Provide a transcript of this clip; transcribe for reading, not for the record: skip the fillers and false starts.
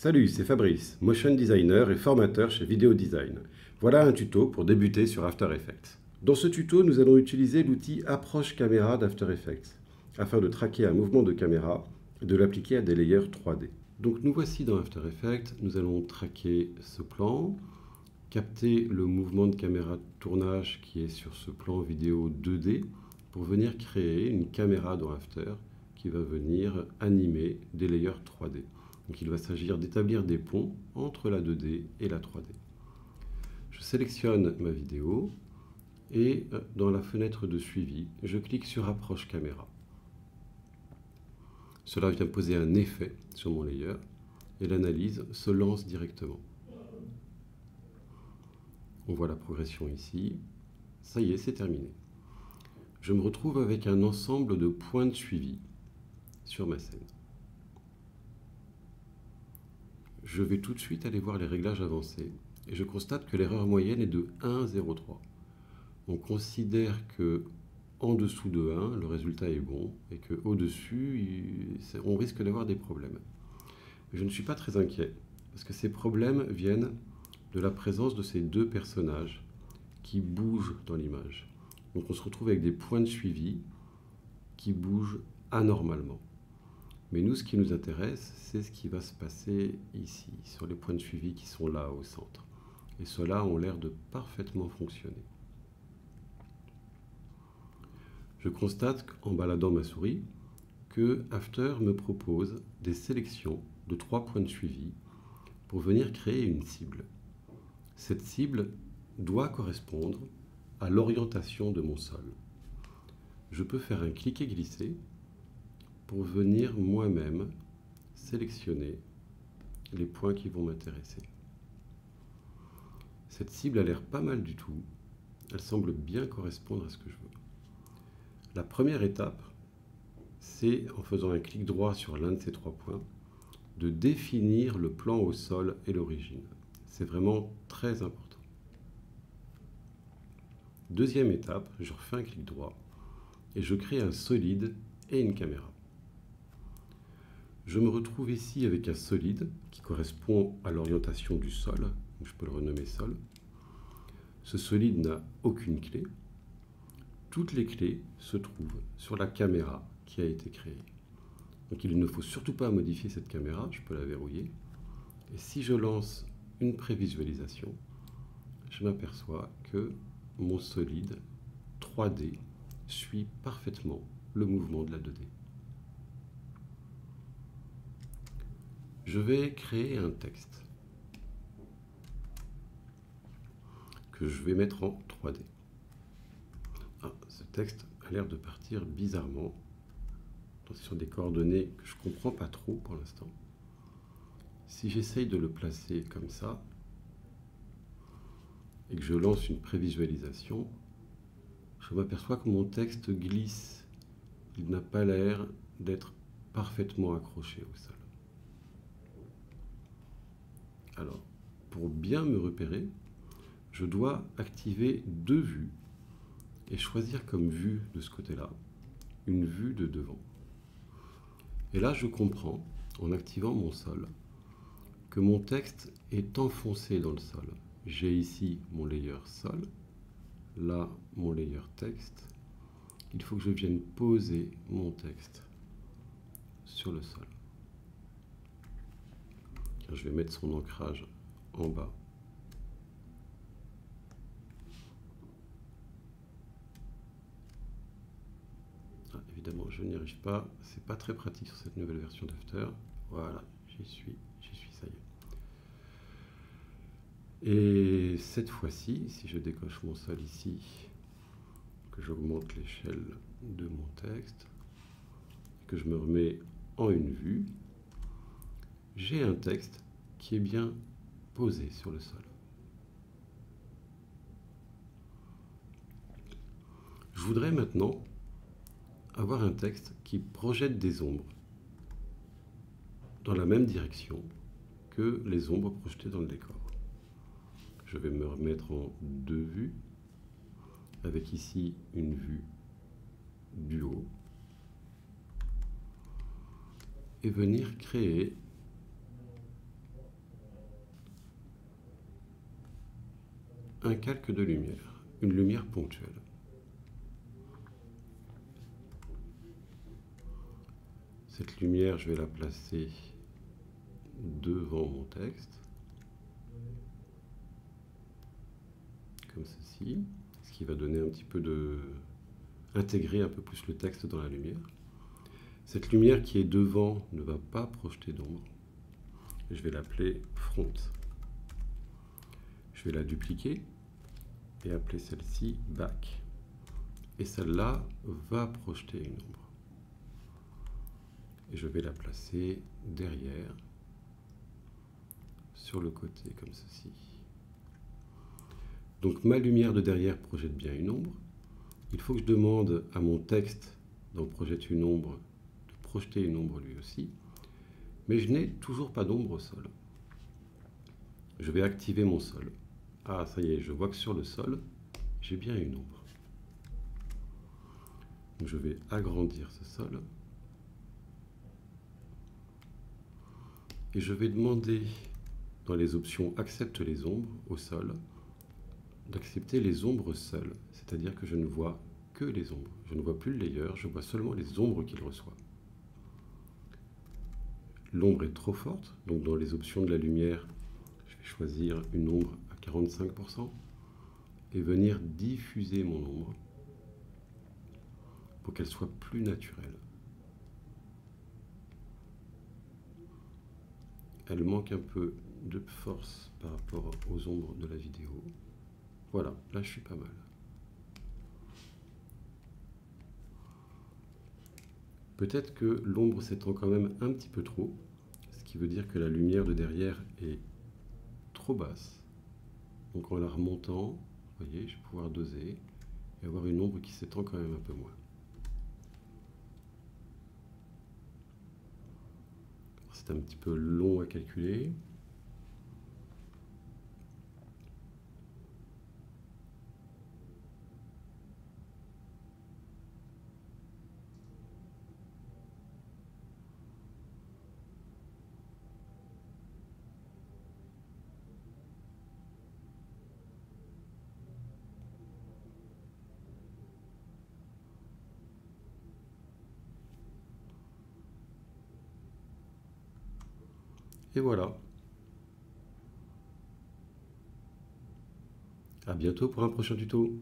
Salut, c'est Fabrice, motion designer et formateur chez Video Design. Voilà un tuto pour débuter sur After Effects. Dans ce tuto, nous allons utiliser l'outil Approche Caméra d'After Effects afin de traquer un mouvement de caméra et de l'appliquer à des layers 3D. Donc nous voici dans After Effects, nous allons traquer ce plan, capter le mouvement de caméra de tournage qui est sur ce plan vidéo 2D pour venir créer une caméra dans After qui va venir animer des layers 3D. Donc il va s'agir d'établir des ponts entre la 2D et la 3D. Je sélectionne ma vidéo et dans la fenêtre de suivi, je clique sur Approche Caméra. Cela vient poser un effet sur mon layer et l'analyse se lance directement. On voit la progression ici. Ça y est, c'est terminé. Je me retrouve avec un ensemble de points de suivi sur ma scène. Je vais tout de suite aller voir les réglages avancés et je constate que l'erreur moyenne est de 1,03. On considère que en dessous de 1, le résultat est bon et qu'au-dessus, on risque d'avoir des problèmes. Je ne suis pas très inquiet parce que ces problèmes viennent de la présence de ces deux personnages qui bougent dans l'image. Donc on se retrouve avec des points de suivi qui bougent anormalement. Mais nous, ce qui nous intéresse, c'est ce qui va se passer ici, sur les points de suivi qui sont là au centre. Et ceux-là ont l'air de parfaitement fonctionner. Je constate, en baladant ma souris, que After me propose des sélections de 3 points de suivi pour venir créer une cible. Cette cible doit correspondre à l'orientation de mon sol. Je peux faire un cliquer-glisser pour venir moi-même sélectionner les points qui vont m'intéresser. Cette cible a l'air pas mal du tout. Elle semble bien correspondre à ce que je veux. La première étape, c'est, en faisant un clic droit sur l'un de ces 3 points, de définir le plan au sol et l'origine. C'est vraiment très important. Deuxième étape, je refais un clic droit et je crée un solide et une caméra. Je me retrouve ici avec un solide qui correspond à l'orientation du sol. Je peux le renommer sol. Ce solide n'a aucune clé. Toutes les clés se trouvent sur la caméra qui a été créée. Donc il ne faut surtout pas modifier cette caméra, je peux la verrouiller. Et si je lance une prévisualisation, je m'aperçois que mon solide 3D suit parfaitement le mouvement de la 2D. Je vais créer un texte que je vais mettre en 3D. Ce texte a l'air de partir bizarrement. Sur des coordonnées que je ne comprends pas trop pour l'instant. Si j'essaye de le placer comme ça et que je lance une prévisualisation, je m'aperçois que mon texte glisse. Il n'a pas l'air d'être parfaitement accroché au sol. Alors, pour bien me repérer, je dois activer 2 vues et choisir comme vue de ce côté-là une vue de devant. Et là, je comprends, en activant mon sol, que mon texte est enfoncé dans le sol. J'ai ici mon layer sol, là mon layer texte. Il faut que je vienne poser mon texte sur le sol. Je vais mettre son ancrage en bas. Évidemment, je n'y arrive pas. C'est pas très pratique sur cette nouvelle version d'After. Voilà, j'y suis, ça y est. Et cette fois-ci, si je décoche mon sol ici, que j'augmente l'échelle de mon texte, que je me remets en une vue, j'ai un texte qui est bien posé sur le sol. Je voudrais maintenant avoir un texte qui projette des ombres dans la même direction que les ombres projetées dans le décor. Je vais me remettre en 2 vues, avec ici une vue du haut, et venir créer un calque de lumière, une lumière ponctuelle. Cette lumière, je vais la placer devant mon texte, comme ceci, ce qui va donner un petit peu de... intégrer un peu plus le texte dans la lumière. Cette lumière qui est devant ne va pas projeter d'ombre. Je vais l'appeler front. Je vais la dupliquer et appeler celle-ci back. Et celle-là va projeter une ombre. Et je vais la placer derrière, sur le côté, comme ceci. Donc ma lumière de derrière projette bien une ombre. Il faut que je demande à mon texte d'en projeter une ombre, de projeter une ombre lui aussi. Mais je n'ai toujours pas d'ombre au sol. Je vais activer mon sol. Ah, ça y est, je vois que sur le sol, j'ai bien une ombre. Donc je vais agrandir ce sol. Et je vais demander, dans les options Accepte les ombres au sol, d'accepter les ombres seules. C'est-à-dire que je ne vois que les ombres. Je ne vois plus le layer, je vois seulement les ombres qu'il reçoit. L'ombre est trop forte, donc dans les options de la lumière, je vais choisir une ombre à 45% et venir diffuser mon ombre pour qu'elle soit plus naturelle. Elle manque un peu de force par rapport aux ombres de la vidéo. Voilà, là je suis pas mal. Peut-être que l'ombre s'étend quand même un petit peu trop, ce qui veut dire que la lumière de derrière est trop basse. Donc en la remontant, vous voyez, je vais pouvoir doser et avoir une ombre qui s'étend quand même un peu moins. C'est un petit peu long à calculer. Et voilà. À bientôt pour un prochain tuto.